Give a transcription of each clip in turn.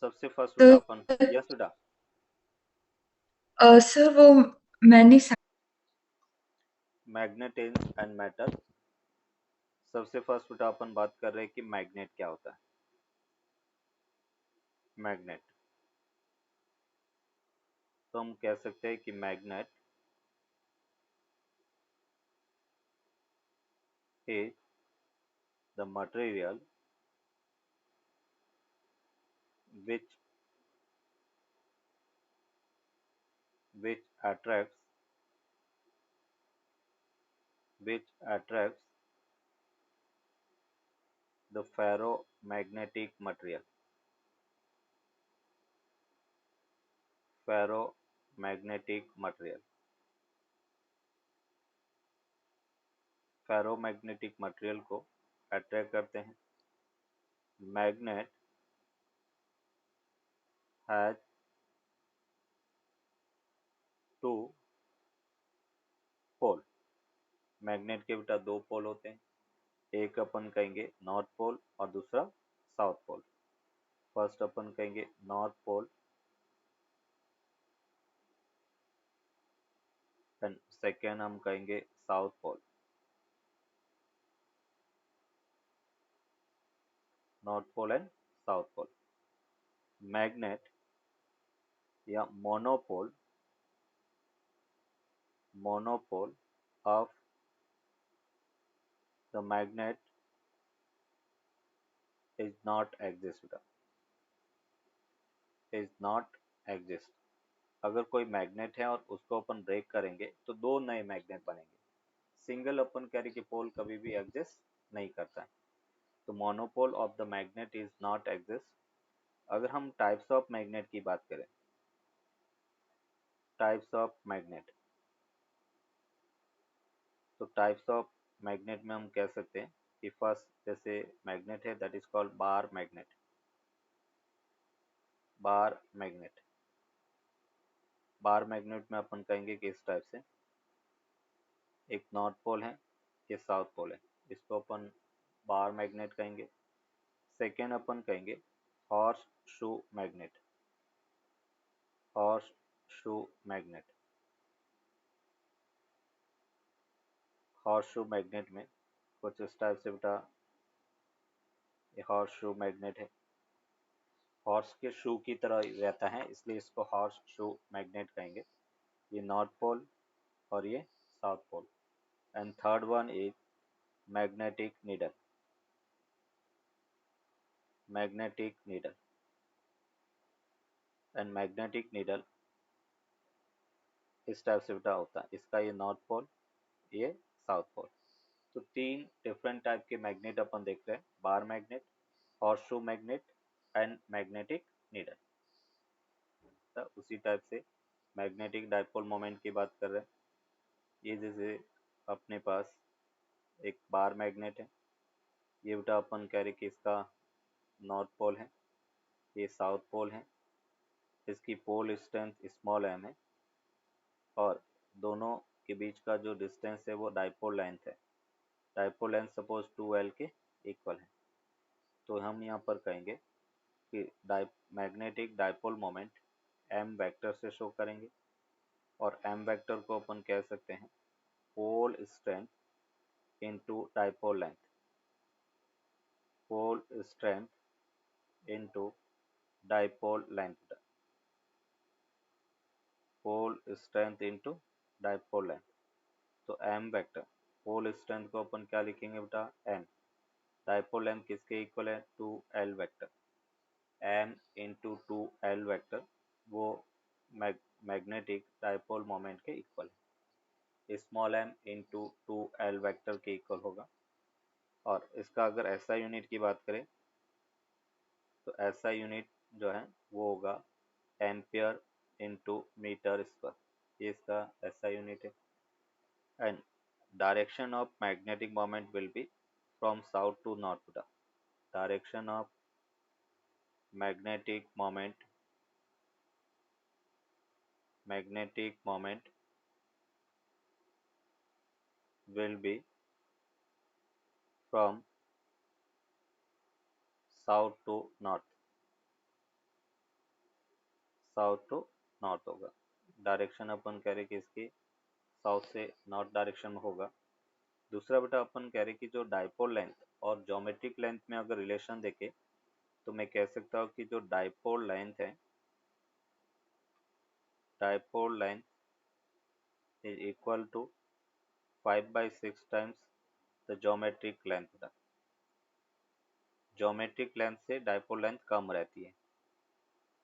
सबसे फर्स्ट तो बेटा अपन, यस बेटा, सर वो मैंने मैग्नेटिज्म एंड मैटर। सबसे फर्स्ट बेटा अपन बात कर रहे हैं कि मैग्नेट क्या होता है। मैग्नेट, तो हम कह सकते हैं कि magnet is the material which which attracts which attracts the ferromagnetic material. Ferromagnetic material, ferromagnetic material को अट्रैक्ट करते हैं। Magnet has two pole. Magnet के बेटा दो पोल होते हैं, एक अपन कहेंगे नॉर्थ पोल और दूसरा साउथ पोल। फर्स्ट अपन कहेंगे नॉर्थ पोल एंड सेकेंड हम कहेंगे south pole. North pole and south pole. Magnet या monopole of the magnet is not exist. Is not exist. अगर कोई मैग्नेट है और उसको अपन ब्रेक करेंगे तो दो नए मैग्नेट बनेंगे। सिंगल अपन कैरी की पोल कभी भी एग्जिस्ट नहीं करता है। तो monopole of the magnet is not exist. अगर हम टाइप्स ऑफ मैग्नेट की बात करें, टाइप्स ऑफ मैग्नेट, तो टाइप्स ऑफ मैग्नेट में हम कह सकते हैं कि फर्स्ट जैसे मैग्नेट है that is called bar magnet. Bar magnet, bar magnet में अपन कहेंगे कि इस टाइप से, एक नॉर्थ पोल है, ये साउथ पोल है, इसको अपन बार मैग्नेट कहेंगे। सेकेंड अपन कहेंगे horse shoe magnet. Horse shoe magnet, horse shoe magnet में कुछ इस टाइप से बेटा, ये हॉर्स शू मैग्नेट है, हॉर्स के शू की तरह रहता है इसलिए इसको हॉर्स शू मैग्नेट कहेंगे। ये नॉर्थ पोल और ये south pole. And third one is magnetic needle. Magnetic needle and magnetic needle इस टाइप से बेटा होता है, इसका ये नॉर्थ पोल, ये साउथ पोल। तो तीन डिफरेंट टाइप के मैग्नेट अपन देख रहे हैं, bar magnet, horseshoe magnet and magnetic needle. तो उसी टाइप से मैग्नेटिक डाइपोल मोमेंट की बात कर रहे हैं। ये जैसे अपने पास एक बार मैग्नेट है, ये बेटा अपन कह रहे कि इसका नॉर्थ पोल है, ये साउथ पोल है, इसकी पोल स्ट्रेंथ स्मॉल एम है और दोनों के बीच का जो डिस्टेंस है वो डाइपोल लेंथ है। डाइपोल लेंथ सपोज 2L के इक्वल है। तो हम यहाँ पर कहेंगे कि magnetic dipole moment m vector से शो करेंगे और m वेक्टर को अपन कह सकते हैं pole strength into dipole length. Pole strength into dipole length. Pole strength into dipole length. तो m वेक्टर, पोल स्ट्रेंथ को अपन क्या लिखेंगे बेटा, n। डाइपोल लेंथ किसके इक्वल है, 2L vector. m into 2L vector वो मैग्नेटिक डाइपोल मोमेंट के इक्वल है। Small m into 2L vector के इक्वल होगा। और इसका अगर SI यूनिट की बात करें तो SI यूनिट जो है वो होगा एम्पियर इंटू मीटर स्क्वायर, ये इसका SI यूनिट है। And direction of magnetic moment will be from south to north. Direction of magnetic moment magnetic moment will be from south to north। South to north होगा। Direction अपन कह रहे कि इसकी south से नॉर्थ डायरेक्शन में होगा। दूसरा बेटा अपन कह रहे कि जो डाइपोल लेंथ और ज्योमेट्रिक लेंथ में अगर रिलेशन देखे तो मैं कह सकता हूँ कि जो डाइपोल लेंथ है, dipole length is equal to 5/6 times the geometric length. Geometric length से डाइपोल लेंथ कम रहती है,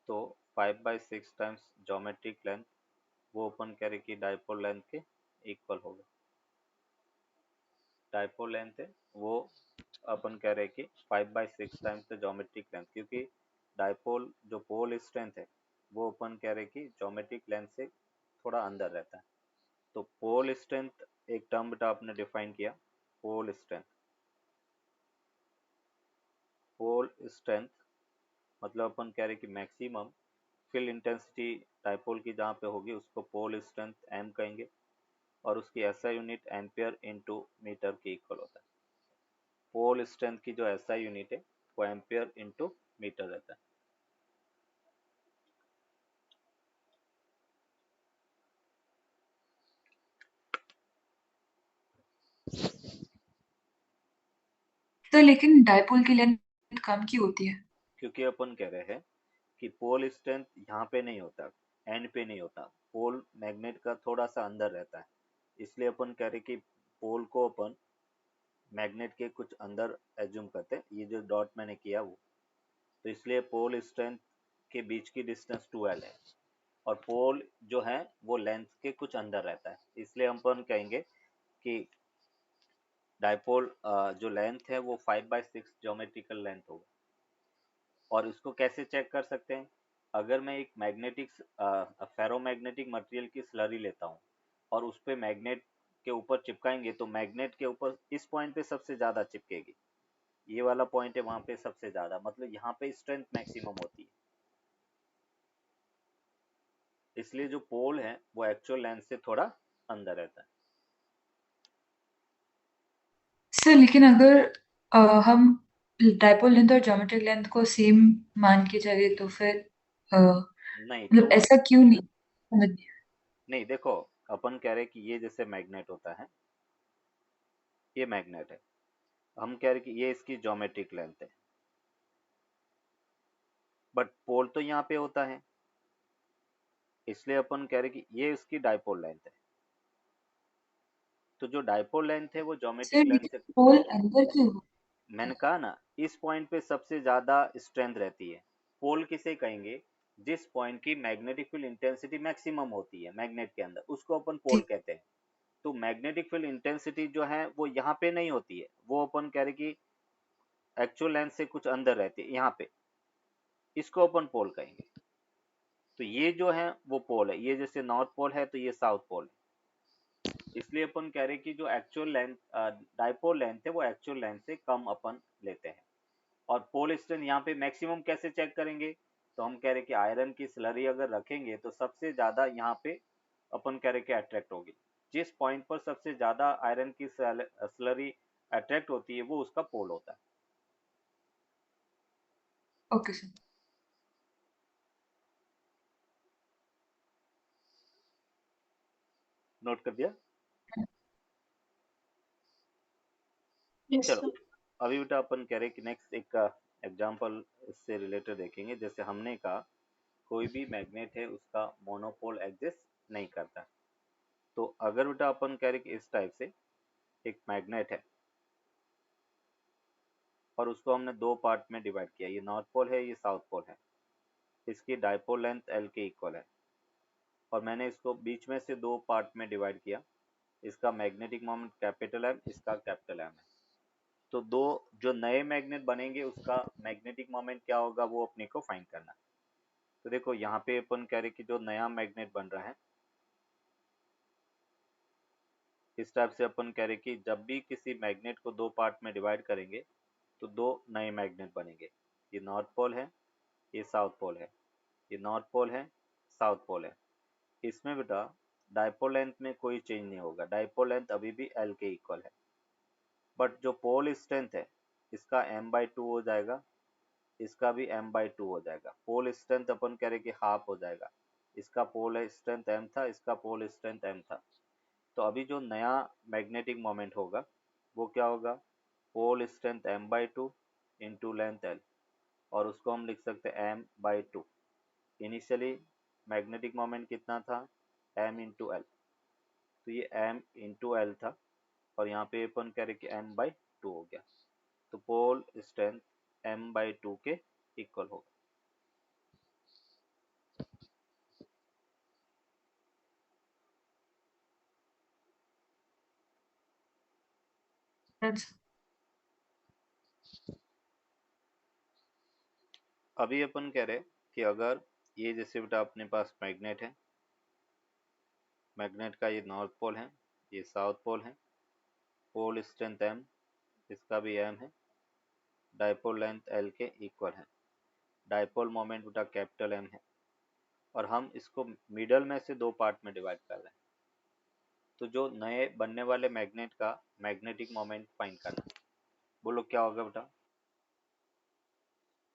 तो 5/6 टाइम्स ज्योमेट्रिक लेंथ वो अपन कह रहे कि डाइपोल लेंथ के इक्वल होगा। डाइपोल लेंथ है वो अपन कह रहे कि 5/6 टाइम्स द ज्योमेट्रिक लेंथ, क्योंकि डाइपोल जो पोल स्ट्रेंथ है वो अपन कह रहे कि ज्योमेट्रिक लेंथ से थोड़ा अंदर रहता है। तो पोल स्ट्रेंथ एक टर्म बेटा आपने डिफाइन किया, पोल स्ट्रेंथ। पोल स्ट्रेंथ मतलब अपन कह रहे कि मैक्सिमम फील्ड इंटेंसिटी डाइपोल की जहाँ पे होगी उसको पोल स्ट्रेंथ एम कहेंगे, और उसकी SI unit ampere into metre के इक्वल होता है। पोल स्ट्रेंथ की जो एसआई यूनिट है वो एम्पियर इनटू मीटर रहता है। तो लेकिन डाइपोल की लेंथ कम क्यों होती है? क्योंकि अपन कह रहे हैं कि पोल स्ट्रेंथ यहाँ पे नहीं होता, एंड पे नहीं होता, पोल मैग्नेट का थोड़ा सा अंदर रहता है। इसलिए अपन कह रहे कि पोल को अपन मैग्नेट के कुछ अंदर एज्यूम करते हैं, ये जो डॉट मैंने किया वो। तो इसलिए पोल स्ट्रेंथ के बीच की डिस्टेंस 2L है, और पोल जो है वो लेंथ के कुछ अंदर रहता है, इसलिए हम अपन कहेंगे कि डाइपोल जो लेंथ है वो 5/6 ज्योमेट्रिकल लेंथ होगा। और इसको कैसे चेक कर सकते हैं? अगर मैं एक मैग्नेटिक फेरोमैग्नेटिक मटेरियल की स्लरी लेता हूँ और उस पर मैग्नेट के ऊपर चिपकाएंगे तो मैग्नेट के ऊपर इस पॉइंट पे सबसे ज़्यादा चिपकेगी, ये वाला पॉइंट है वहाँ पे सबसे ज़्यादा, मतलब यहाँ पे स्ट्रेंथ मैक्सिमम होती है। इसलिए जो पोल है वो एक्चुअल लेंथ से थोड़ा अंदर रहता है। सर लेकिन अगर हम डाइपोल लेंथ और ज्योमेट्रिक लेंथ को सेम मान के चले तो फिर नहीं मतलब तो ऐसा क्यों नहीं समझ नहीं। नहीं, देखो अपन कह रहे कि ये जैसे मैग्नेट होता है, ये मैग्नेट है, हम कह रहे कि ये इसकी ज्योमेट्रिक लेंथ है, बट पोल तो यहाँ पे होता है, इसलिए अपन कह रहे कि ये इसकी डाइपोल लेंथ है। तो जो डाइपोल लेंथ है वो सर ज्योमेट्रिक लेंथ लेकिन से, पोल अंदर क्यों हो? मैंने कहा ना, इस पॉइंट पे सबसे ज्यादा स्ट्रेंथ रहती है। पोल किसे कहेंगे? जिस पॉइंट की मैग्नेटिक फील्ड इंटेंसिटी मैक्सिमम होती है मैग्नेट के अंदर, उसको अपन पोल जी। कहते हैं। तो मैग्नेटिक फील्ड इंटेंसिटी जो है वो यहाँ पे नहीं होती है, वो अपन कह रहे कि एक्चुअल लेंथ से कुछ अंदर रहती है यहाँ पे, इसको अपन पोल कहेंगे। तो ये जो है वो पोल है, ये जैसे नॉर्थ पोल है तो ये साउथ पोल है। इसलिए अपन कह रहे कि जो एक्चुअल लेंथ डाइपोल लेंथ है वो एक्चुअल लेंथ से कम अपन लेते हैं। और पोल स्ट्रेंथ यहाँ पे मैक्सिमम कैसे चेक करेंगे? तो हम कह रहे कि आयरन की स्लरी अगर रखेंगे तो सबसे ज्यादा यहाँ पे अपन कह रहे कि अट्रैक्ट होगी। जिस पॉइंट पर सबसे ज्यादा आयरन की स्लरी अट्रैक्ट होती है वो उसका पोल होता है। Okay sir. नोट कर दिया? यस चलो, सर। अभी बेटा अपन कह रहे कि नेक्स्ट एक एग्जांपल इससे रिलेटेड देखेंगे। जैसे हमने कहा कोई भी मैग्नेट है उसका मोनोपोल एग्जिस्ट नहीं करता। तो अगर बेटा अपन कह रहे कि इस टाइप से एक मैग्नेट है और उसको हमने दो पार्ट में डिवाइड किया, ये नॉर्थ पोल है, ये साउथ पोल है, इसकी डाइपोल लेंथ एल के इक्वल है, और मैंने इसको बीच में से दो पार्ट में डिवाइड किया, इसका मैग्नेटिक मोमेंट कैपिटल एम, इसका कैपिटल एम है। तो दो जो नए मैग्नेट बनेंगे उसका मैग्नेटिक मोमेंट क्या होगा वो अपने को फाइंड करना है। तो देखो यहाँ पे अपन कह रहे कि जो नया मैग्नेट बन रहा है, इस टाइप से अपन कह रहे कि जब भी किसी मैग्नेट को दो पार्ट में डिवाइड करेंगे तो दो नए मैग्नेट बनेंगे। ये नॉर्थ पोल है, ये साउथ पोल है, ये नॉर्थ पोल है, साउथ पोल है। इसमें बेटा डाइपोल लेंथ में कोई चेंज नहीं होगा, डाइपोल लेंथ अभी भी एल के इक्वल है, बट जो पोल स्ट्रेंथ है इसका m/2 हो जाएगा, इसका भी m/2 हो जाएगा। पोल स्ट्रेंथ अपन कह रहे कि हाफ हो जाएगा। इसका पोल स्ट्रेंथ m था, इसका पोल स्ट्रेंथ m था। तो अभी जो नया मैग्नेटिक मोमेंट होगा वो क्या होगा, pole strength m/2 into length l, और उसको हम लिख सकते हैं m/2। इनिशियली मैग्नेटिक मोमेंट कितना था, m इंटू एल, तो ये m इंटू एल था, और यहाँ पे अपन कह रहे कि m/2 हो गया। तो पोल स्ट्रेंथ m/2 के इक्वल होगा। That's अभी अपन कह रहे कि अगर ये जैसे बेटा अपने पास मैग्नेट है, मैग्नेट का ये नॉर्थ पोल है, ये साउथ पोल है, पोल स्ट्रेंथ m, इसका भी m है, डायपोल लेंथ l के इक्वल है, डायपोल मोमेंट बेटा कैपिटल M है, और हम इसको मिडल में से दो पार्ट में डिवाइड कर रहे हैं। तो जो नए बनने वाले मैग्नेट का मैग्नेटिक मोमेंट फाइंड करना, बोलो क्या होगा बेटा।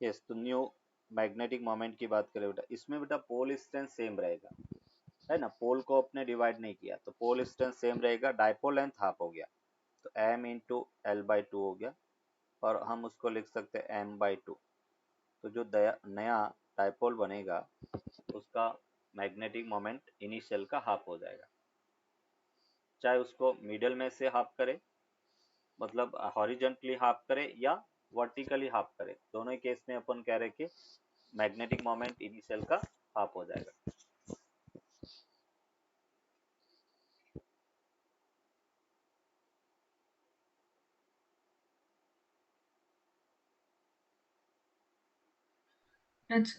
यस, तो न्यू मैग्नेटिक मोमेंट की बात करें बेटा, इसमें बेटा पोल स्ट्रेंथ सेम रहेगा, है ना, पोल को अपने डिवाइड नहीं किया, तो पोल स्ट्रेंथ सेम रहेगा, डायपोल लेंथ हाफ हो गया, तो m इंटू l/2 हो गया, और हम उसको लिख सकते हैं m/2। तो जो नया डायपोल बनेगा उसका मैग्नेटिक मोमेंट इनिशियल का हाफ हो जाएगा, चाहे उसको मिडल में से हाफ करे, मतलब हॉरिजॉन्टली हाफ करे या वर्टिकली हाफ करे, दोनों ही केस में अपन कह रहे कि मैग्नेटिक मोमेंट इनिशियल का हाफ हो जाएगा। that's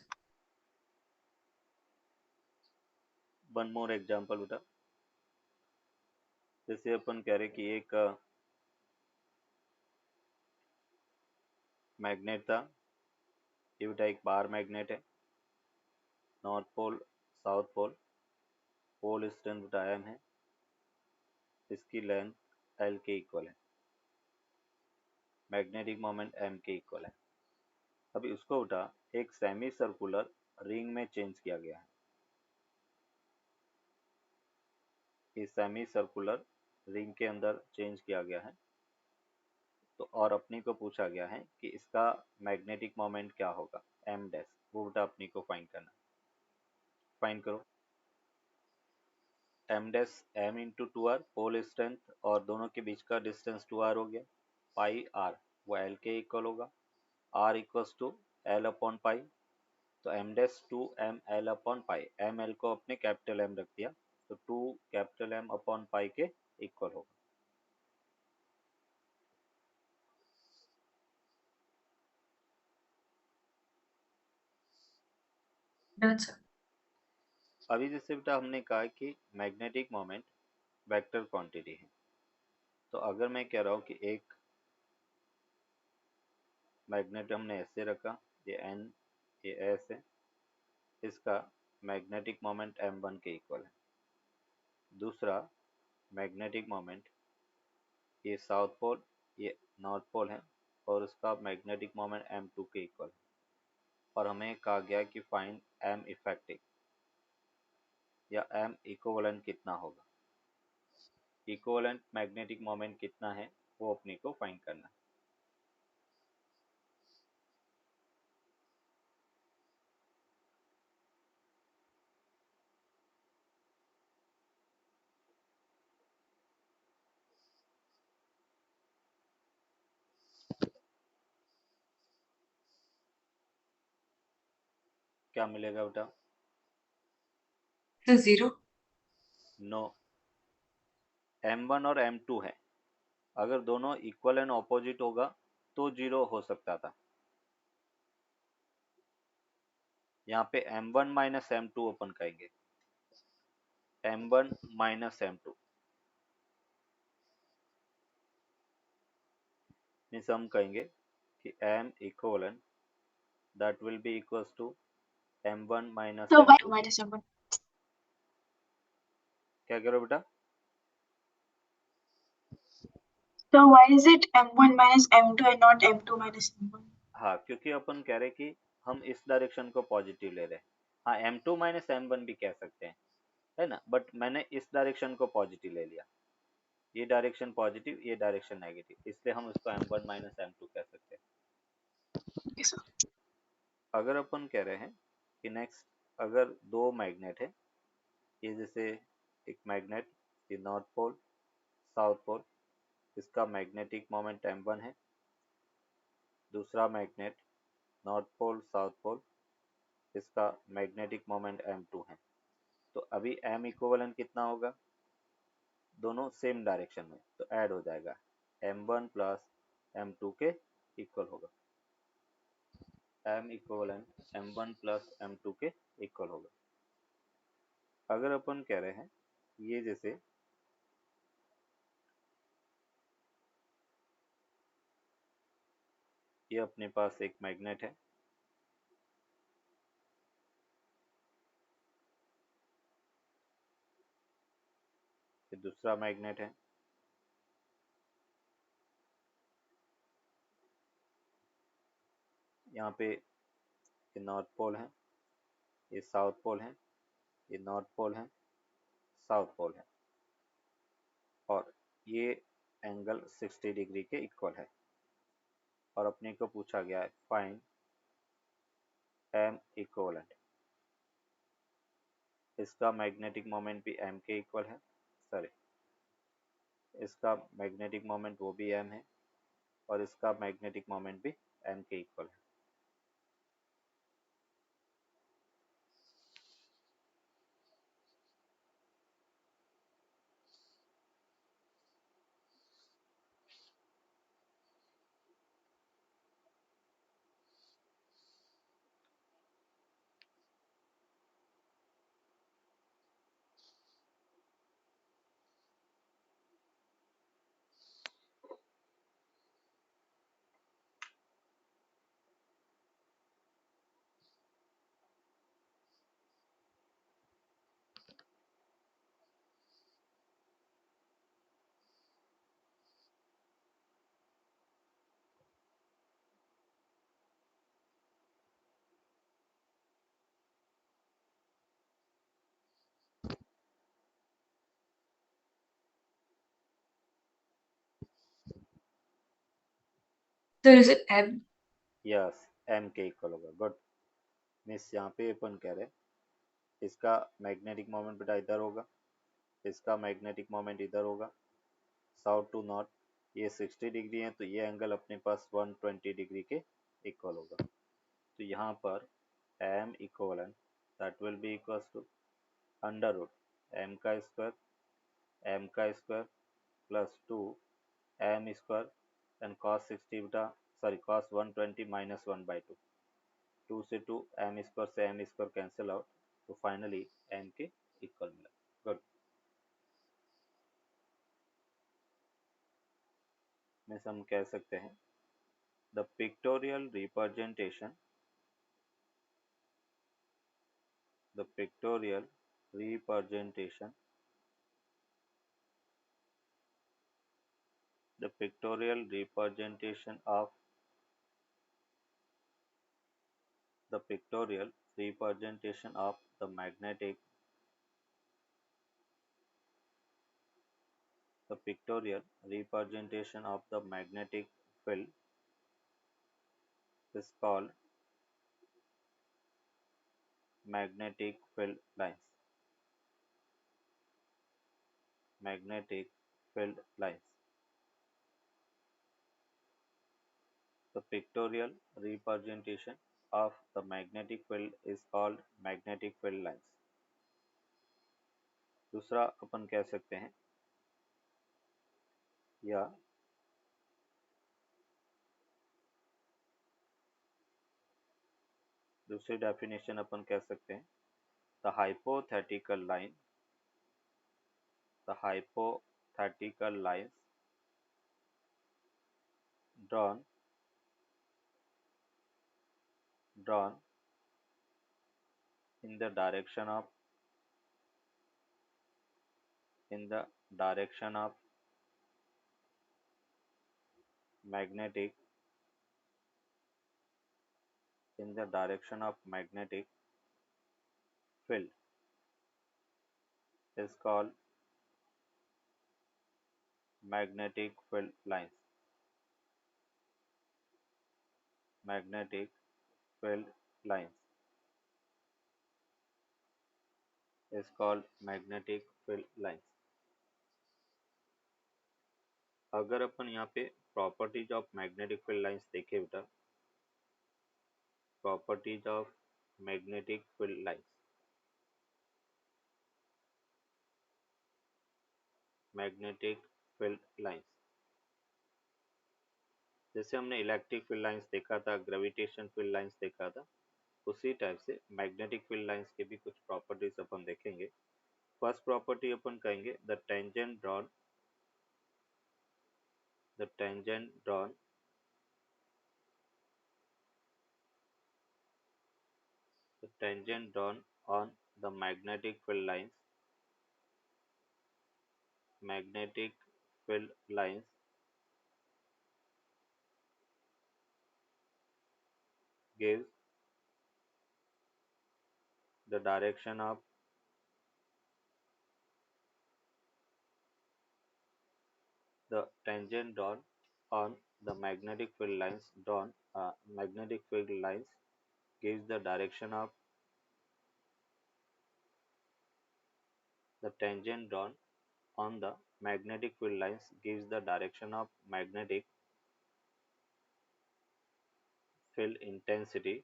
वन मोर एग्जांपल बेटा, जैसे अपन कह रहे कि एक मैग्नेट था, ये बेटा एक बार मैग्नेट है, north pole south pole, pole strength बेटा m है, इसकी लेंथ l के इक्वल है, मैग्नेटिक मोमेंट m के इक्वल है। अभी उसको बेटा एक सेमी सर्कुलर रिंग में चेंज किया गया है, इस सेमी सर्कुलर रिंग के अंदर चेंज किया गया है, तो और अपनी को पूछा गया है कि इसका मैग्नेटिक मोमेंट क्या होगा, m डैश, वो बेटा अपनी को फाइंड करना, फाइंड करो। m dash m into 2r pole strength, और दोनों के बीच का डिस्टेंस 2r हो गया, पाई r वो l के इक्वल होगा, r equals to l upon pi, तो m dash 2 m l upon pi, m l को अपने कैपिटल M रख दिया, तो 2 कैपिटल M अपॉन पाई के इक्वल होगा। that's अभी जैसे बेटा हमने कहा कि मैग्नेटिक मोमेंट वेक्टर क्वांटिटी है, तो अगर मैं कह रहा हूँ कि एक मैग्नेट हमने ऐसे रखा, ये n ये s है, इसका मैग्नेटिक मोमेंट m1 के इक्वल है। दूसरा मैग्नेटिक मोमेंट, ये साउथ पोल ये नॉर्थ पोल है, और उसका मैग्नेटिक मोमेंट m2 के इक्वल है, और हमें कहा गया कि फाइंड m इफेक्टिव या m इक्विवेलेंट कितना होगा, इक्विवेलेंट मैग्नेटिक मोमेंट कितना है वो अपने को फाइंड करना है। क्या मिलेगा बेटा, the zero. नो, m1 और m2 है, अगर दोनों इक्वल एंड ऑपोजिट होगा तो जीरो हो सकता था, यहाँ पे m1 माइनस m2 अपन कहेंगे, m1 माइनस m2 मीन्स हम कहेंगे कि m equivalent that will be equals to m1 minus So why m2। minus m1? क्या करो बेटा, So why is it m1 minus m2 and not m2 minus m1? हाँ, क्योंकि अपन कह रहे कि हम इस डायरेक्शन को पॉजिटिव ले रहे हैं। हाँ, M2 माइनस M1 भी कह सकते हैं, है ना, बट मैंने इस डायरेक्शन को पॉजिटिव ले लिया। ये डायरेक्शन पॉजिटिव, ये डायरेक्शन नेगेटिव, इसलिए हम इसको M1 माइनस M2 कह सकते हैं। Yes, sir. अगर अपन कह रहे हैं कि नेक्स्ट, अगर दो मैग्नेट है, ये जैसे एक मैग्नेट, ये नॉर्थ पोल साउथ पोल, इसका मैग्नेटिक मोमेंट M1 है। दूसरा magnet north pole south pole, इसका मैग्नेटिक मोमेंट M2 है। तो अभी M इक्विवेलेंट कितना होगा, दोनों सेम डायरेक्शन में, तो ऐड हो जाएगा, M1 प्लस M2 के इक्वल होगा। M equivalent M1 plus M2 के इक्वल होगा। अगर अपन कह रहे हैं ये जैसे ये अपने पास एक मैग्नेट है, ये दूसरा मैग्नेट है, यहाँ पे ये नॉर्थ पोल है, ये साउथ पोल है, ये नॉर्थ पोल है, साउथ पोल है, और ये एंगल 60 डिग्री के इक्वल है। और अपने को पूछा गया है फाइंड M इक्विवेलेंट। इसका मैग्नेटिक मोमेंट भी M के इक्वल है, सॉरी, इसका मैग्नेटिक मोमेंट वो भी M है, और इसका मैग्नेटिक मोमेंट भी M के इक्वल है। So is it M? Yes, M के इक्वल होगा, गुड। मिस यहाँ पे अपन कह रहे हैं इसका मैग्नेटिक मोमेंट बेटा इधर होगा, इसका मैग्नेटिक मोमेंट इधर होगा, साउथ टू नॉर्थ, ये 60 डिग्री है, तो ये एंगल अपने पास 120 डिग्री के इक्वल होगा। तो यहाँ पर M equivalent that will be equals to under root M का square plus 2 M square and cos 60 बेटा, सॉरी cos 120 माइनस 1/2, 2 से 2 M स्क्वायर से M स्क्वायर कैंसिल आउट, तो फाइनली M के इक्वल मिला, गुड। में हम कह सकते हैं the pictorial representation, the pictorial representation the pictorial representation of the pictorial representation of the magnetic the pictorial representation of the magnetic field is called magnetic field lines. Magnetic field lines. The pictorial representation of the magnetic field is called magnetic field lines. दूसरा अपन कह सकते हैं, या दूसरी definition अपन कह सकते हैं, the hypothetical line, the hypothetical lines drawn in the direction of magnetic in the direction of magnetic field is called magnetic field lines. Magnetic field lines is called magnetic field lines. अगर अपन यहाँ पे properties of magnetic field lines देखें बेटा, properties of magnetic field lines, magnetic field lines, जैसे हमने electric field lines देखा था, gravitation field lines देखा था, उसी टाइप से मैग्नेटिक फील्ड लाइंस के भी कुछ प्रॉपर्टीज अपन देखेंगे। फर्स्ट प्रॉपर्टी अपन कहेंगे the tangent drawn, the tangent drawn the tangent drawn on the magnetic field lines, magnetic field lines gives the direction of the tangent drawn on the magnetic field lines drawn magnetic field lines gives the direction of the tangent drawn on the magnetic field lines gives the direction of magnetic field intensity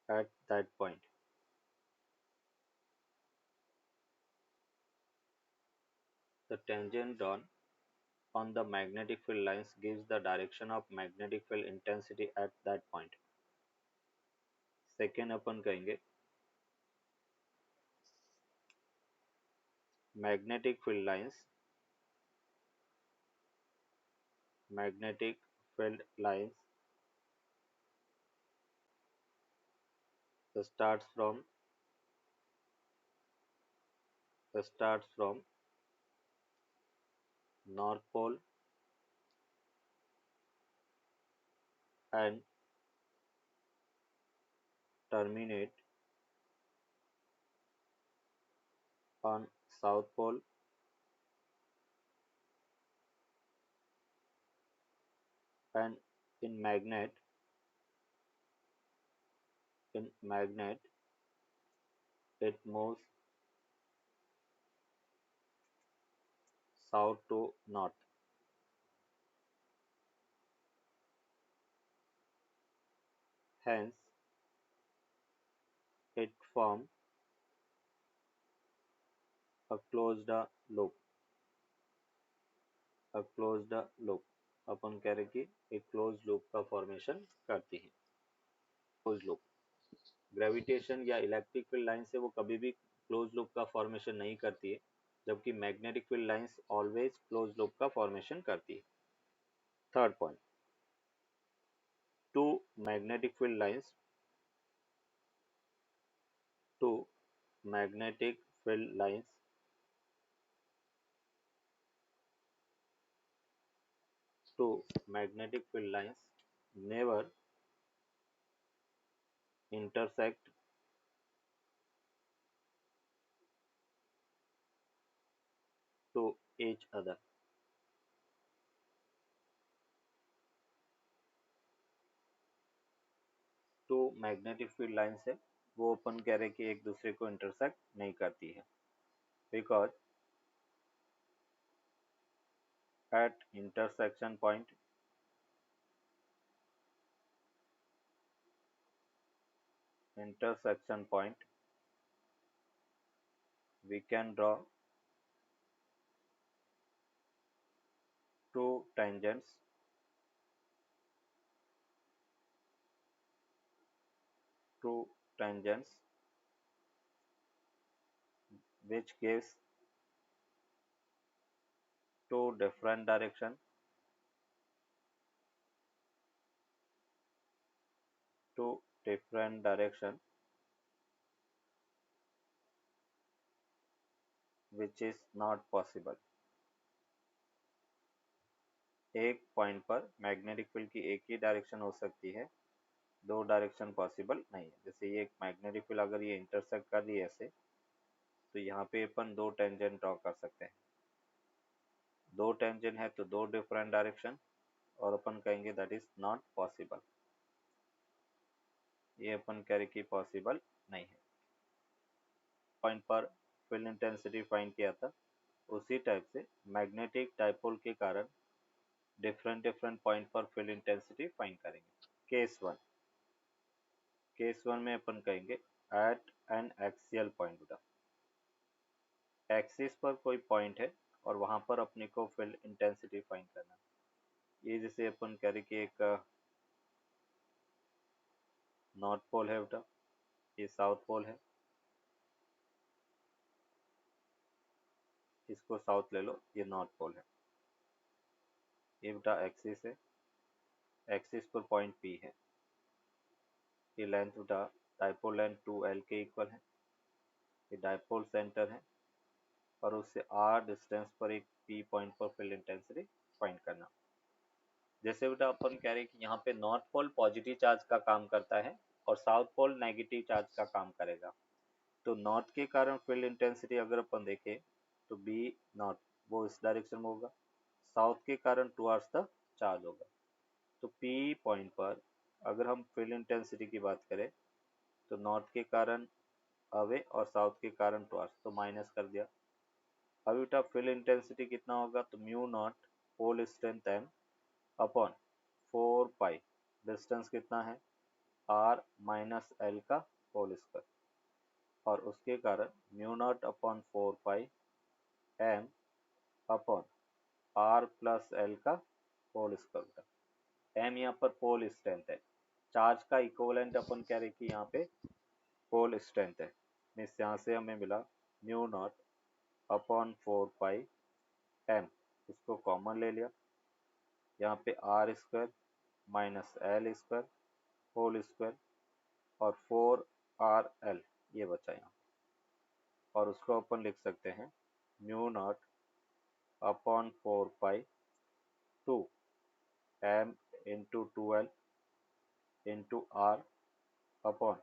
at that point. The tangent drawn on the magnetic field lines gives the direction of magnetic field intensity at that point. Second अपन कहेंगे magnetic field lines, magnetic field lines starts from north pole and terminate on south pole and in magnet it moves south to north. Hence it forms a closed loop. A closed loop अपन कह रहे कि एक close loop का formation करती है। Close loop gravitation या electric field line से वो कभी भी क्लोज लूप का फॉर्मेशन नहीं करती है, जबकि magnetic field lines always close loop का फॉर्मेशन करती है। Third point, two magnetic field lines, two magnetic field lines two magnetic field lines never intersect to each other. Two magnetic field lines है वो अपन कह रहे कि एक दूसरे को इंटरसेक्ट नहीं करती है, because at intersection point we can draw two tangents which gives two different directions which is not possible. एक पॉइंट पर मैग्नेटिक फील्ड की एक ही डायरेक्शन हो सकती है, दो डायरेक्शन पॉसिबल नहीं है। जैसे ये एक मैग्नेटिक फील्ड अगर ये इंटरसेक्ट कर रही है ऐसे, तो यहाँ पे अपन दो टेंजेंट ड्रॉ कर सकते हैं। दो टेंजेंट है तो दो डिफरेंट डायरेक्शन, और अपन कहेंगे दैट इज नॉट पॉसिबल। ये अपन कह रहे कि पॉसिबल नहीं है। पॉइंट पर फील्ड इंटेंसिटी फाइंड किया था, उसी टाइप से मैग्नेटिक डाइपोल के कारण डिफरेंट डिफरेंट पॉइंट पर फील्ड इंटेंसिटी फाइंड करेंगे। केस वन में अपन कहेंगे एट एन एक्सियल पॉइंट बेटा, एक्सिस पर कोई पॉइंट है और वहां पर अपने को फील्ड इंटेंसिटी फाइंड करना है। ये जैसे अपन कह रहे कि एक नॉर्थ पोल है बेटा, ये साउथ पोल है, इसको साउथ ले लो, ये नॉर्थ पोल है। ये बेटा एक्सिस है, एक्सिस पर पॉइंट पी है। ये लेंथ बेटा डाइपोल लेंथ 2l के इक्वल है। ये डाइपोल सेंटर है और उससे r डिस्टेंस पर एक p पॉइंट पर फील्ड इंटेंसिटी फाइंड करना। जैसे बेटा अपन कह रहे हैं कि यहाँ पे नॉर्थ पोल पॉजिटिव चार्ज का काम करता है और साउथ पोल नेगेटिव चार्ज का काम करेगा। तो नॉर्थ के कारण फील्ड इंटेंसिटी अगर अपन देखें तो बी नॉर्थ वो इस डायरेक्शन में होगा, साउथ के कारण टुवर्ड्स द चार्ज होगा। तो पी पॉइंट पर अगर हम फील्ड इंटेंसिटी की बात करें तो नॉर्थ के कारण अवे और साउथ के कारण टुवर्ड्स, तो माइनस कर दिया। अब बेटा फील्ड इंटेंसिटी कितना होगा, तो mu naught pole strength M upon 4 pi, distance कितना है r माइनस एल का होल स्क्वायर, और उसके कारण mu not upon 4 pi M upon r plus L का होल स्क्वायर। एम यहाँ पर पोल स्ट्रेंथ है, चार्ज का इक्विवेलेंट अपन कह रहे कि यहाँ पे पोल स्ट्रेंथ है। मीन्स यहाँ से हमें मिला mu not upon 4 pi m, इसको कॉमन ले लिया, यहाँ पे r square minus l square whole square और 4rl ये बचा यहाँ, और उसको अपन लिख सकते हैं mu not upon 4 pi 2 m into 2l into r upon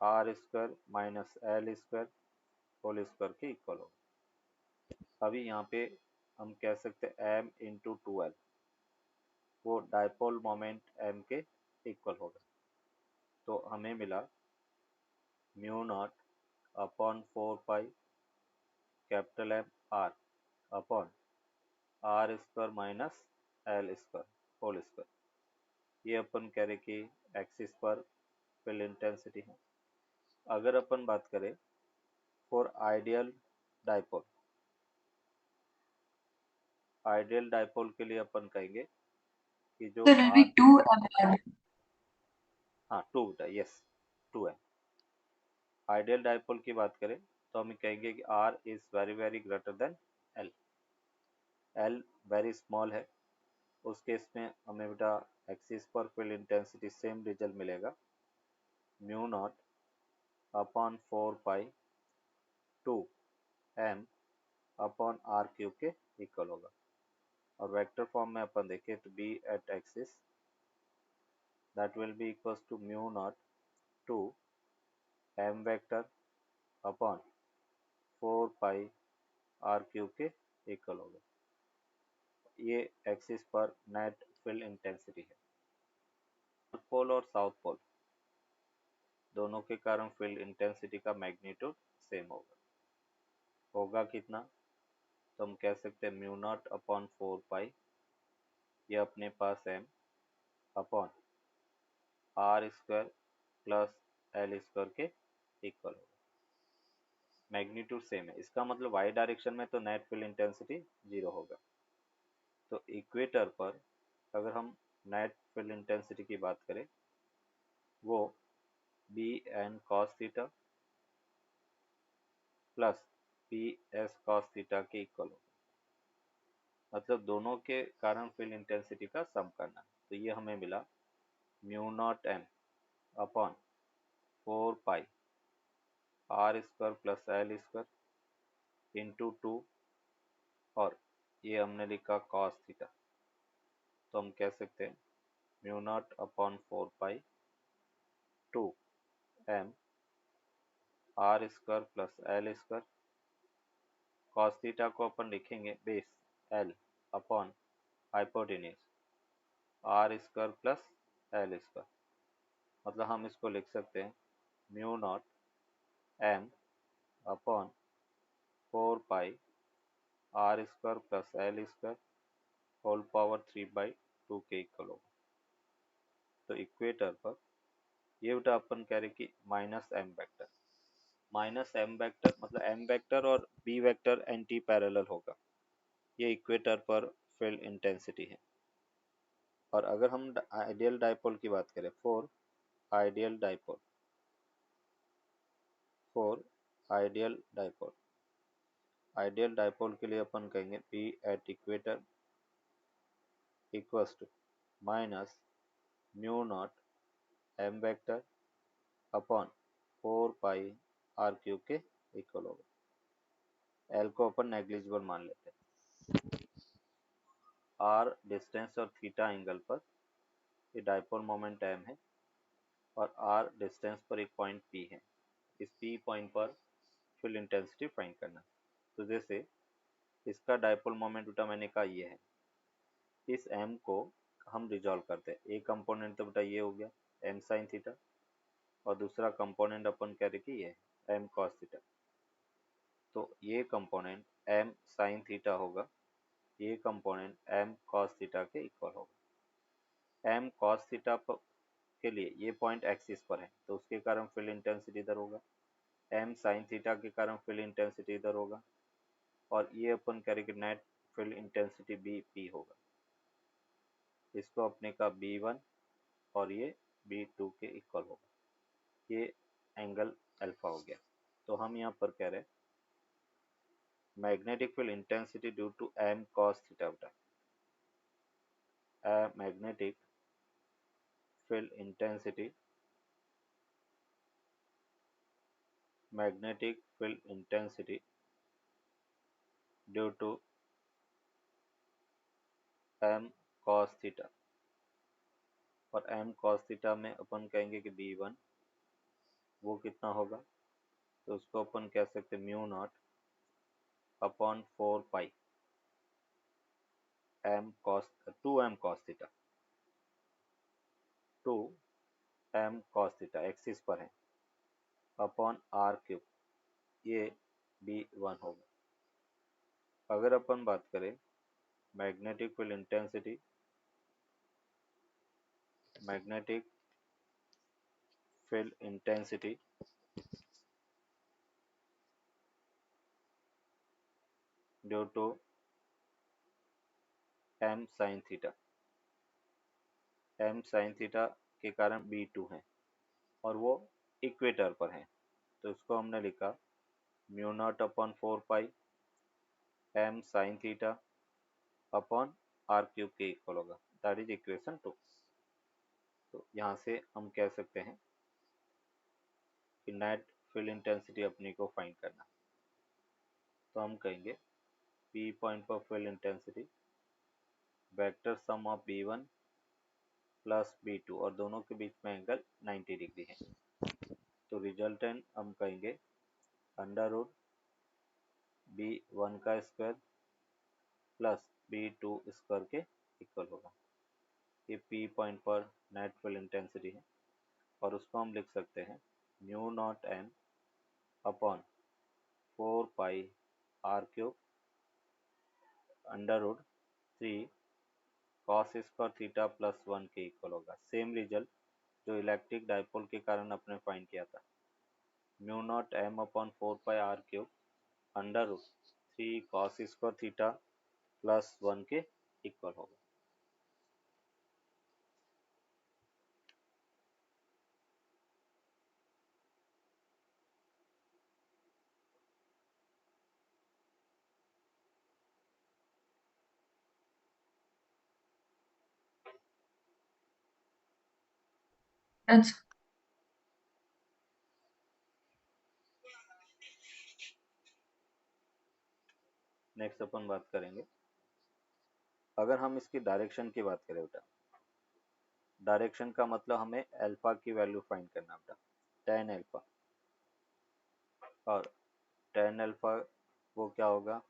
r square minus l square whole square के इक्वल होगा। अभी यहाँ पे हम कह सकते हैं m इंटू 2l, वो डाइपोल मोमेंट m के इक्वल होगा। तो हमें मिला mu not upon 4 pi capital m r upon r square minus l square whole square. ये अपन कह रहे कि एक्सिस पर फील्ड इंटेंसिटी है। अगर अपन बात करें for ideal dipole, ideal dipole के लिए अपन कहेंगे कि जो Sir, it will be r 2 mr. हाँ 2 यस 2m। आइडियल डाइपोल की बात करें तो हम कहेंगे कि r is very very greater than l, l very small है। उस केस में हमें बेटा एक्सिस पर फील्ड इंटेंसिटी सेम रिजल्ट मिलेगा, mu not upon 4 pi 2 m upon are cube के इक्वल होगा। और वेक्टर फॉर्म में अपन देखें तो b at axis that will be equals to mu nought 2 m vector upon 4 pi r cube के equal होगा। ये एक्सिस पर नेट फील्ड इंटेंसिटी है। नॉर्थ पोल और साउथ पोल दोनों के कारण फील्ड इंटेंसिटी का मैग्नीट्यूड सेम होगा कितना, तो हम कह सकते हैं म्यू नॉट अपॉन 4 पाई, ये अपने पास m upon r square plus l square के इक्वल होगा। मैग्नीट्यूड सेम है, इसका मतलब वाई डायरेक्शन में तो नेट फील्ड इंटेंसिटी 0 होगा। तो इक्वेटर पर अगर हम नेट फील्ड इंटेंसिटी की बात करें वो b n cos theta plus p s cos theta के इक्वल होगा। मतलब दोनों के कारण फील्ड इंटेंसिटी का सम करना। तो ये हमें मिला mu nought m upon 4 pi r square plus l square into 2 और ये हमने लिखा कॉस थीटा। तो हम कह सकते हैं mu not upon 4 pi 2 m r square plus l square. Cos theta को अपन लिखेंगे base l upon hypotenuse r square plus l square. मतलब हम इसको लिख सकते हैं mu not m upon 4 pi r square plus l square whole power 3/2 के इक्वल होगा। तो इक्वेटर पर ये बेटा अपन कह रहे कि minus m vector, minus m vector मतलब m वेक्टर और b वेक्टर एंटी पैरेलल होगा। ये इक्वेटर पर फील्ड इंटेंसिटी है। और अगर हम आइडियल डाइपोल की बात करें for ideal dipole, for ideal dipole, ideal dipole के लिए अपन कहेंगे p at equator equals to minus mu not m vector upon 4 pi r³ के इक्वल होगा। l को अपन नेग्लिजिबल मान लेते हैं। r डिस्टेंस और थीटा एंगल पर ये डाइपोल मोमेंट m है और r डिस्टेंस पर एक पॉइंट p है। इस p पॉइंट पर फील्ड इंटेंसिटी फाइंड करना। तो जैसे इसका डाइपोल मोमेंट बेटा मैंने कहा ये है, इस m को हम रिजॉल्व करते हैं। एक कंपोनेंट तो बेटा ये हो गया m साइन थीटा और दूसरा कंपोनेंट अपन कह रहे कि ये है m कॉस थीटा। तो ये कंपोनेंट m साइन थीटा होगा, ये कंपोनेंट m कॉस थीटा के इक्वल होगा। m कॉस थीटा के लिए ये पॉइंट एक्सिस पर है तो उसके कारण फील्ड इंटेंसिटी इधर होगा, m साइन थीटा के कारण फील्ड इंटेंसिटी इधर होगा और ये अपन कह रहे कि नेट फील्ड इंटेंसिटी bp होगा। इसको अपने का b1 और ये b2 के इक्वल होगा। ये एंगल अल्फा हो गया। तो हम यहाँ पर कह रहे हैं magnetic field intensity due to m cos theta बेटा, magnetic field intensity, magnetic field intensity due to m cos theta. और m cos थीटा में अपन कहेंगे कि b1 वो कितना होगा, तो उसको अपन कह सकते हैं mu not upon 4 pi m cos 2m cos theta, 2m cos theta axis पर है अपॉन r³, ये b1 होगा। अगर अपन बात करें magnetic field intensity, magnetic field intensity due to m sine theta, m sine theta के कारण b2 है और वो इक्वेटर पर है तो इसको हमने लिखा म्यू नॉट अपॉन 4 पाई m sine theta upon r³ के इक्वल होगा। That is equation 2। तो यहाँ से हम कह सकते हैं कि नेट फील्ड इंटेंसिटी अपनी को फाइंड करना। तो हम कहेंगे p पॉइंट पर field intensity vector sum of b1 plus b2 और दोनों के बीच में एंगल 90 डिग्री है। तो रिजल्टेंट हम कहेंगे अंडर रूट b1 का स्क्वायर प्लस b2 स्क्वायर के इक्वल होगा। ये p पॉइंट पर नेट फील्ड इंटेंसिटी है और उसको हम लिख सकते हैं mu not m upon 4 pi r³ under root 3 cos square theta plus 1 के इक्वल होगा। सेम रिजल्ट जो इलेक्ट्रिक डाइपोल के कारण अपने फाइंड किया था, mu not m upon 4 pi r³ under root 3 cos square theta plus 1 के इक्वल होगा। That's नेक्स्ट अपन बात करेंगे अगर हम इसकी डायरेक्शन की बात करें बेटा, डायरेक्शन का मतलब हमें अल्फा की वैल्यू फाइंड करना बेटा, tan अल्फा, और tan अल्फा वो क्या होगा,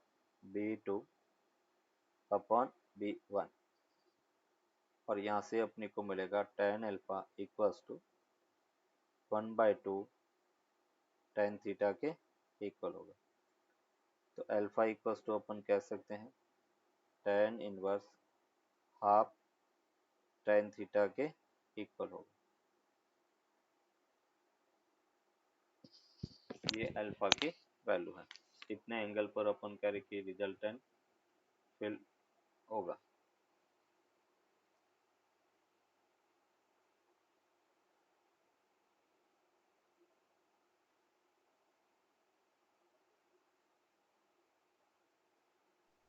b2 अपॉन b1, और यहाँ से अपने को मिलेगा tan alpha equals to 1/2 tan theta के इक्वल होगा। तो अल्फा इक्वल्स टू अपन कह सकते हैं tan inverse half tan theta के इक्वल होगा। ये अल्फा की वैल्यू है, इतने एंगल पर अपन कह रहे कि रिजल्टेंट फील्ड होगा।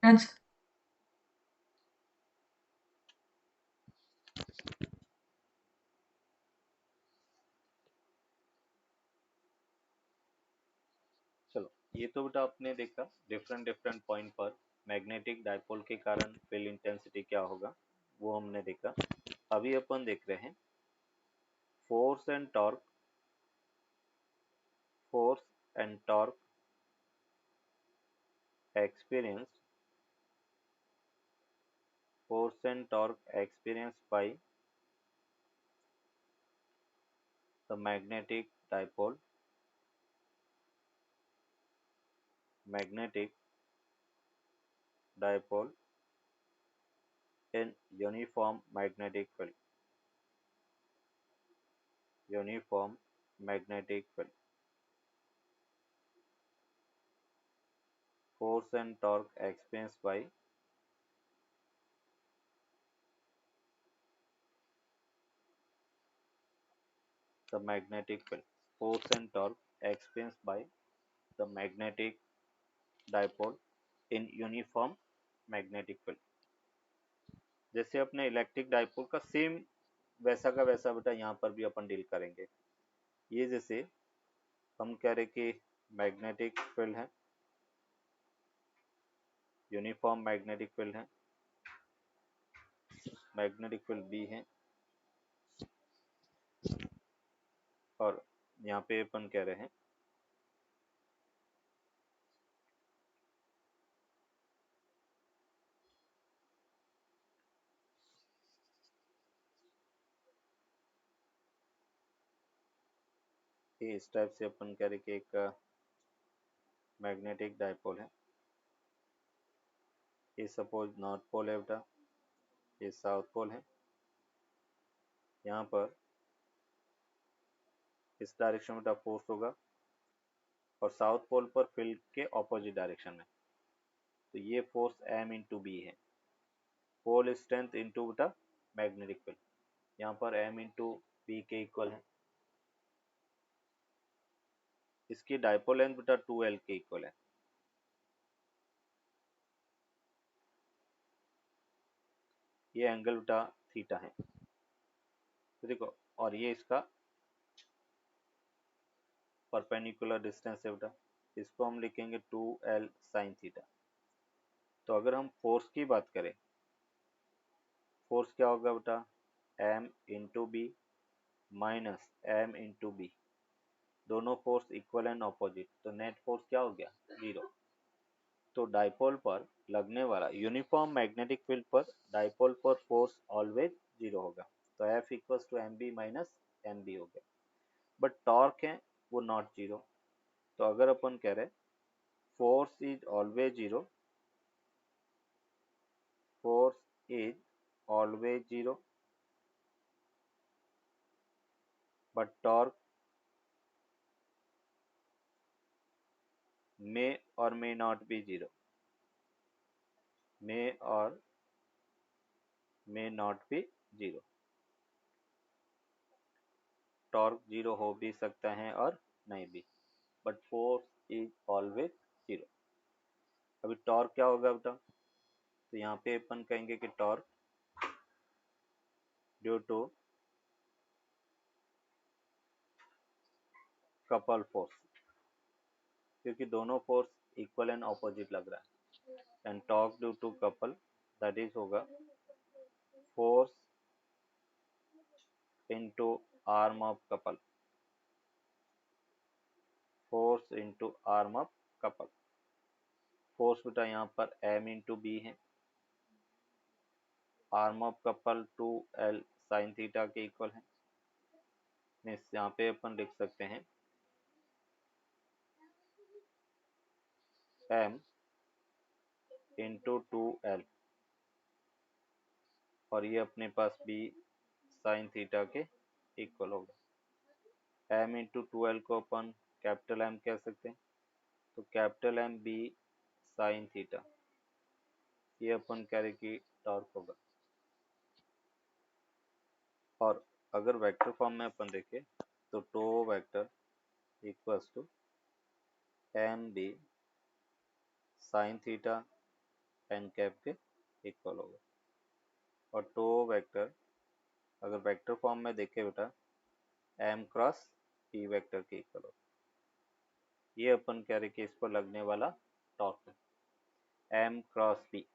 आंसर। चलो, ये तो बेटा आपने देखा डिफरेंट डिफरेंट पॉइंट पर मैग्नेटिक डायपोल के कारण फील्ड इंटेंसिटी क्या होगा, वो हमने देखा। अभी अपन देख रहे हैं force and torque, force and torque experienced, force and torque experienced by the magnetic dipole in uniform magnetic field, uniform magnetic field. Force and torque experienced by the magnetic field, force and torque experienced by the magnetic dipole in uniform magnetic field। जैसे अपने electric dipole का same वैसा का वैसा बेटा यहाँ पर भी अपन डील करेंगे। ये जैसे हम कह रहे कि मैग्नेटिक फील्ड है, यूनिफॉर्म मैग्नेटिक फील्ड है, मैग्नेटिक फील्ड बी है, और यहाँ पे अपन कह रहे हैं कि इस टाइप से अपन कह रहे कि एक मैग्नेटिक डाइपोल है, ये सपोज नॉर्थ पोल है बेटा, ये साउथ पोल है। यहाँ पर इस डायरेक्शन में बेटा फोर्स होगा और साउथ पोल पर फील्ड के ऑपोजिट डायरेक्शन में, तो ये फोर्स m इंटू बी है, पोल स्ट्रेंथ इंटू बेटा मैग्नेटिक फील्ड, यहाँ पर m इंटू बी के इक्वल है। इसकी डाइपोल लेंथ बेटा 2l के इक्वल है। ये एंगल बेटा थीटा है, तो देखो, और ये इसका परपेंडिकुलर डिस्टेंस है बेटा, इसको हम लिखेंगे 2l साइन थीटा। तो अगर हम फोर्स की बात करें, फोर्स क्या होगा बेटा, m into B minus m into B, दोनों फोर्स इक्वल एंड ऑपोजिट, तो नेट फोर्स क्या हो गया, 0। तो डाइपोल पर लगने वाला यूनिफॉर्म मैग्नेटिक फील्ड पर डाइपोल पर फोर्स ऑलवेज 0 होगा, तो F equals to M B minus M B हो गया। बट टॉर्क है वो नॉट 0, तो अगर अपन कह रहे force is always 0, force is always 0 but torque may और मे नॉट बी 0, मे और मे नॉट बी 0, टॉर्क 0 हो भी सकता है और नहीं भी, बट फोर्स इज ऑलवेज 0। अभी टॉर्क क्या होगा बेटा, तो यहाँ पे अपन कहेंगे कि torque due to couple force, क्योंकि दोनों फोर्स इक्वल एंड ऑपोजिट लग रहा है, and torque due to couple that is होगा force into arm of couple, force into arm of couple. Force बेटा यहाँ पर m इंटू बी है, arm of couple 2l sine theta के equal है। मीन्स यहाँ पे अपन लिख सकते हैं m इंटू 2l और ये अपने पास b साइन थीटा के इक्वल होगा। m इंटू 2l को अपन कैपिटल M कह सकते हैं, तो capital M b sine theta, ये अपन कह रहे कि टॉर्क होगा। और अगर वेक्टर फॉर्म में अपन देखें तो tau vector equals to M B sine theta N cap के इक्वल होगा। और टो वेक्टर अगर वेक्टर फॉर्म में देखें बेटा एम क्रॉस पी वेक्टर के इक्वल होगा। ये अपन कह रहे कि इस पर लगने वाला टॉर्क है M cross P.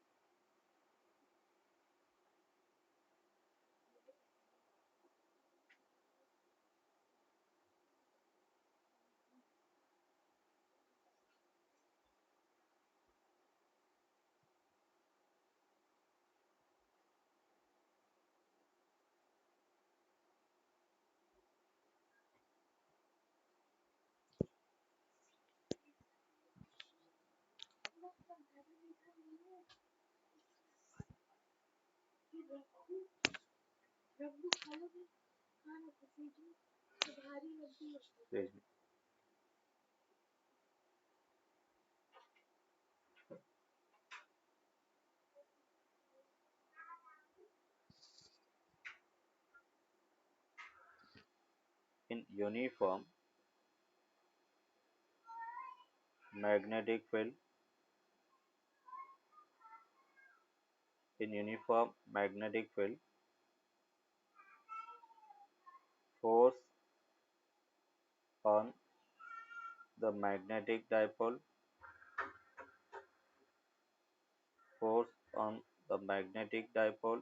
In uniform magnetic field, in uniform magnetic field, force on the magnetic dipole, force on the magnetic dipole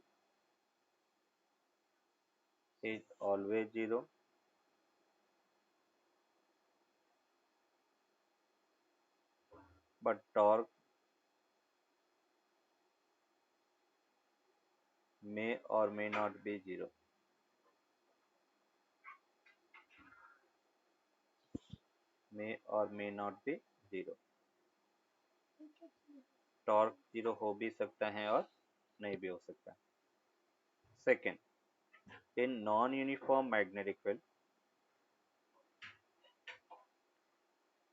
is always zero, but torque may or may not be zero. May or may not be zero. Torque zero हो भी सकता है और नहीं भी हो सकता है। Second, in non uniform magnetic field,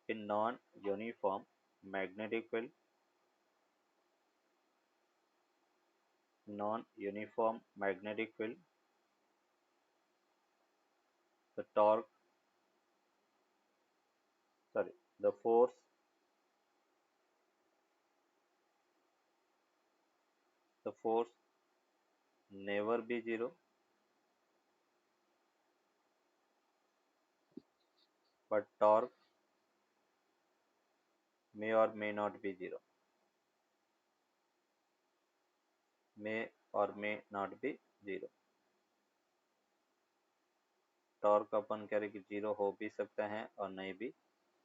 in non-uniform magnetic field, non-uniform magnetic field, the torque, sorry, the force never be zero, but torque may or may not be zero, may or may not be zero. Torque अपन कह रहे कि zero हो भी सकता है और नहीं भी,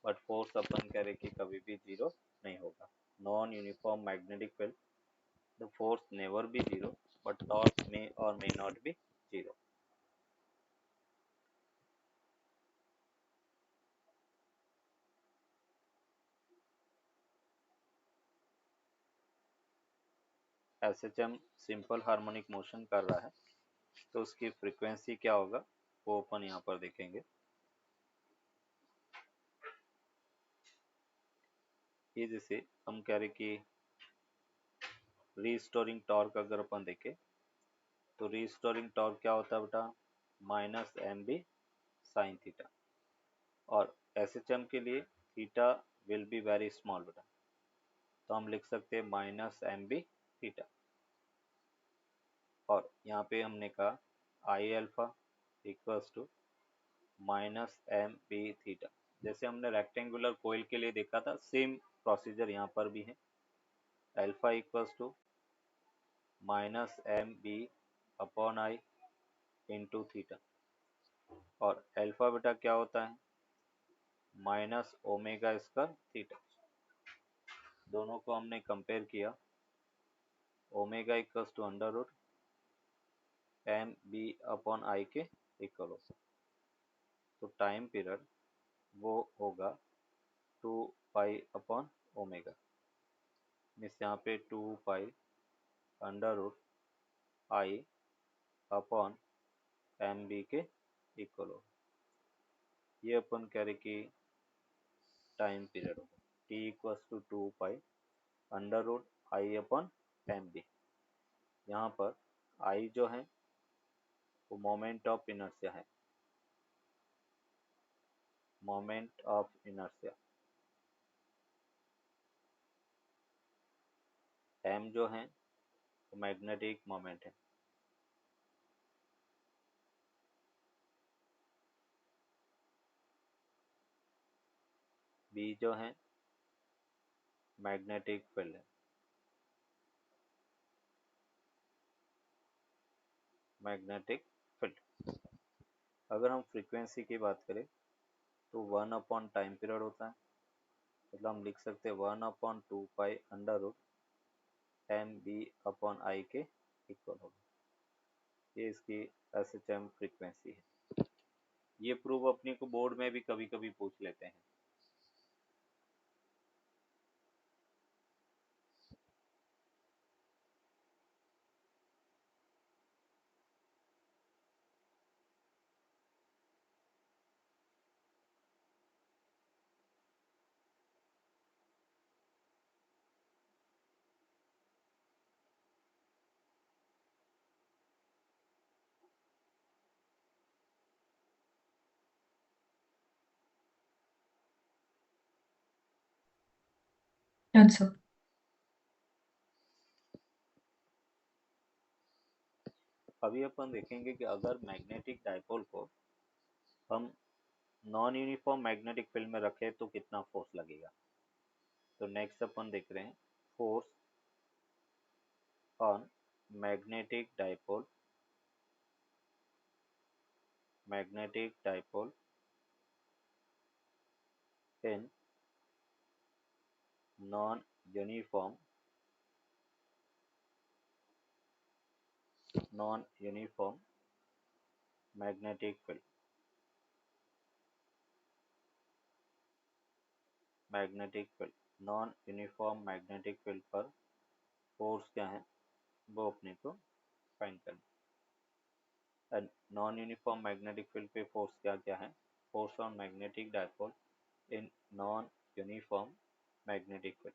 बट फोर्स अपन कह रहे कि कभी भी जीरो नहीं होगा। Non uniform magnetic field, the force never be zero, but torque may और may not be zero. SHM simple harmonic motion कर रहा है, तो उसकी फ्रीक्वेंसी क्या होगा वो अपन यहाँ पर देखेंगे। ये जैसे हम कह रहे कि रीस्टोरिंग टॉर्क अगर अपन देखें तो रीस्टोरिंग टॉर्क क्या होता है बेटा, minus M B sine theta. और एसएचएम के लिए theta will be very small बेटा, तो हम लिख सकते हैं माइनस एम बी थीटा। और यहाँ पे हमने कहा I alpha equals to minus M B theta. जैसे हमने रेक्टेंगुलर कोयल के लिए देखा था, सेम प्रोसीजर यहाँ पर भी है। Alpha equals to minus M B upon I into theta, और अल्फा बेटा क्या होता है, माइनस ओमेगा स्क्वायर थीटा। दोनों को हमने कंपेयर किया, omega equals to under root M B upon I के इक्वल होगा। तो टाइम पीरियड वो होगा 2 पाई अपॉन ओमेगा, मीन्स यहाँ पे 2 pi under root I upon M B के इक्वल होगा। ये अपन कह रहे कि टाइम पीरियड होगा, T equals to 2 pi under root I upon M B. यहाँ पर आई जो है वो मोमेंट ऑफ इनर्शिया है, मोमेंट ऑफ इनर्शिया। एम जो है वो मैग्नेटिक मोमेंट है। बी जो है मैग्नेटिक फील्ड है, मैग्नेटिक फील्ड। अगर हम फ्रीक्वेंसी की बात करें तो 1 अपॉन टाइम पीरियड होता है, मतलब हम लिख सकते हैं 1/2 pi under root M B upon I के इक्वल होगा। ये इसकी एसएचएम फ्रीक्वेंसी है। ये प्रूफ अपने को बोर्ड में भी कभी कभी पूछ लेते हैं। आंसर। अभी अपन देखेंगे कि अगर मैग्नेटिक डायपोल को हम नॉन यूनिफॉर्म मैग्नेटिक फील्ड में रखें तो कितना फोर्स लगेगा। तो नेक्स्ट अपन देख रहे हैं force on magnetic dipole, magnetic dipole in non uniform, non uniform magnetic field, magnetic field, non uniform magnetic field पर फोर्स क्या है वो अपने को फाइंड करना है। नॉन यूनिफॉर्म मैग्नेटिक फील्ड पे फोर्स क्या क्या है, force on magnetic dipole in non uniform magnetic field.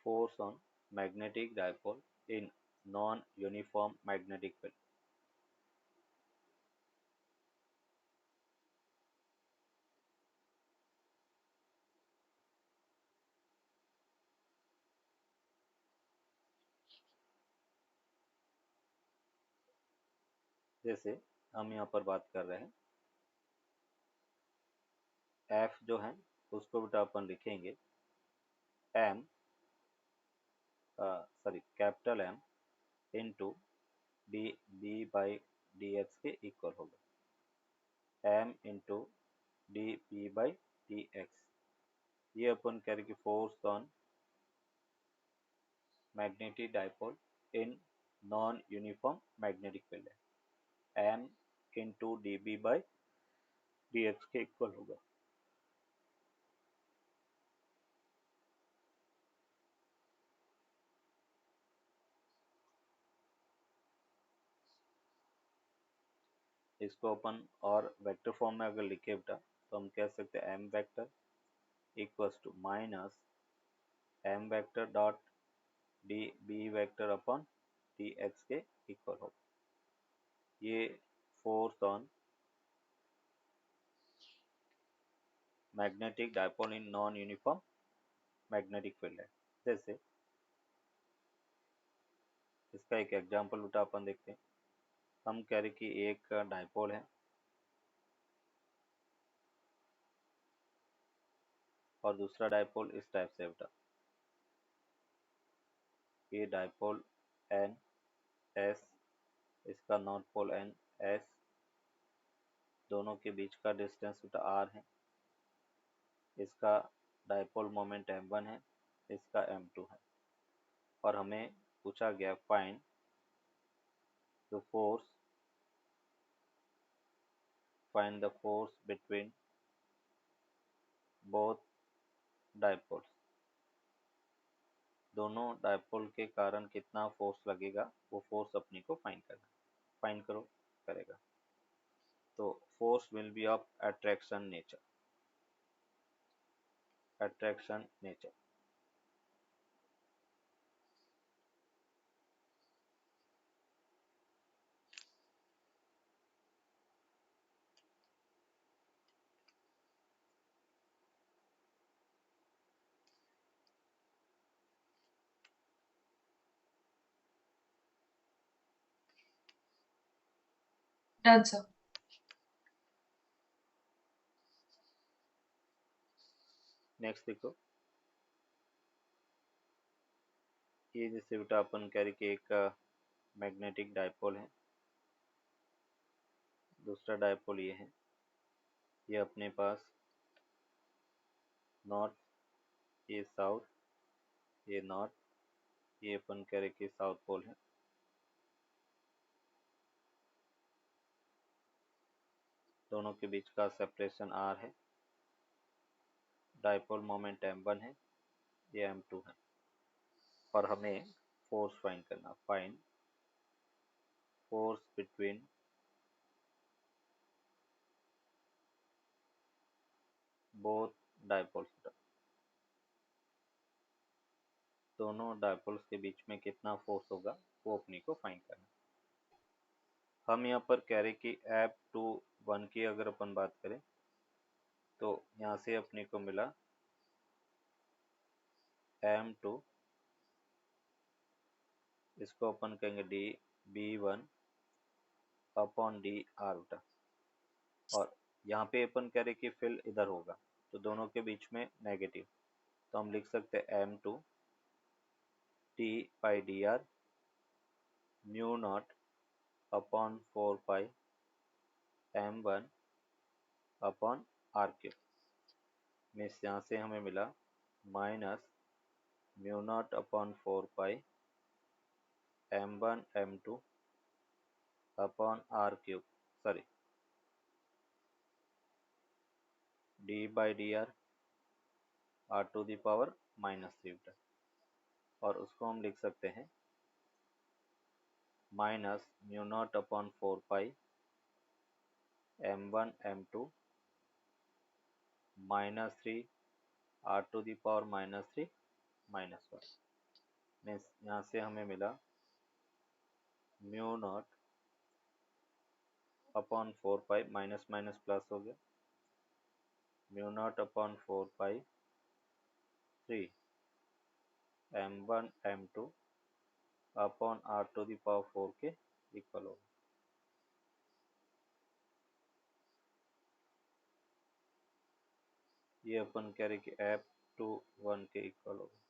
Force on magnetic dipole in non uniform magnetic field. जैसे हम यहाँ पर बात कर रहे हैं एफ जो है उसको बेटा अपन लिखेंगे M, sorry capital M into D B by D X के इक्वल होगा, M into D B by D X. ये अपन कह रहे कि force on magnetic dipole in non uniform magnetic field है, M into D B by D X के equal होगा। इसको अपन और वेक्टर फॉर्म में अगर लिखे बेटा तो हम कह सकते हैं M vector equals to minus M vector dot D B vector upon D X के इक्वल होगा। ये force on magnetic dipole in non uniform magnetic field है। जैसे इसका एक एग्जांपल उठा अपन देखते हैं। हम कह रहे कि एक डाइपोल है और दूसरा डाइपोल इस टाइप से उठा। ये डाइपोल एन एस, इसका नॉर्थ पोल एन एस, दोनों के बीच का डिस्टेंस उठा आर है। इसका डाइपोल मोमेंट m1 है, इसका m2 है। और हमें पूछा गया find the force, find the force between both dipoles. दोनों डाइपोल के कारण कितना फोर्स लगेगा, वो फोर्स अपनी को फाइंड करना। फाइंड करो, करेगा। तो force will be of attraction nature, attraction nature. Done sir. Next देखो, ये जैसे बेटा अपन कह रहे कि एक मैग्नेटिक डाइपोल है, दूसरा डाइपोल ये है। ये अपने पास नॉर्थ, ये साउथ, ये नॉर्थ, ये अपन कह रहे कि साउथ पोल है। दोनों के बीच का सेपरेशन r है। डाइपोल मोमेंट m1 है, ये m2 है। और हमें फोर्स फाइंड करना। Find force between both dipoles, दोनों डाइपोल्स के बीच में कितना फोर्स होगा वो अपनी को फाइंड करना। हम यहाँ पर कह रहे कि F21 की अगर अपन बात करें तो यहाँ से अपने को मिला M2, इसको अपन कहेंगे B1 अपॉन डी आर उठा। और यहाँ पे अपन कह रहे कि फिल इधर होगा तो दोनों के बीच में नेगेटिव, तो हम लिख सकते हैं M2 T pi D R mu not upon 4 pi M1 upon are cube. Means यहाँ से हमें मिला minus mu not upon 4 pi M1 M2 upon are cube, sorry D by D R to the power -3। और उसको हम लिख सकते हैं minus mu not upon 4 pi M1 M2 -3 R to the power -3 -1। Means यहाँ से हमें मिला mu not upon 4 pi, minus minus plus हो गया, mu not upon 4 pi 3 M1 M2 upon R to the power 4 के इक्वल होगा। ये अपन कह रहे कि F21 के इक्वल होगा।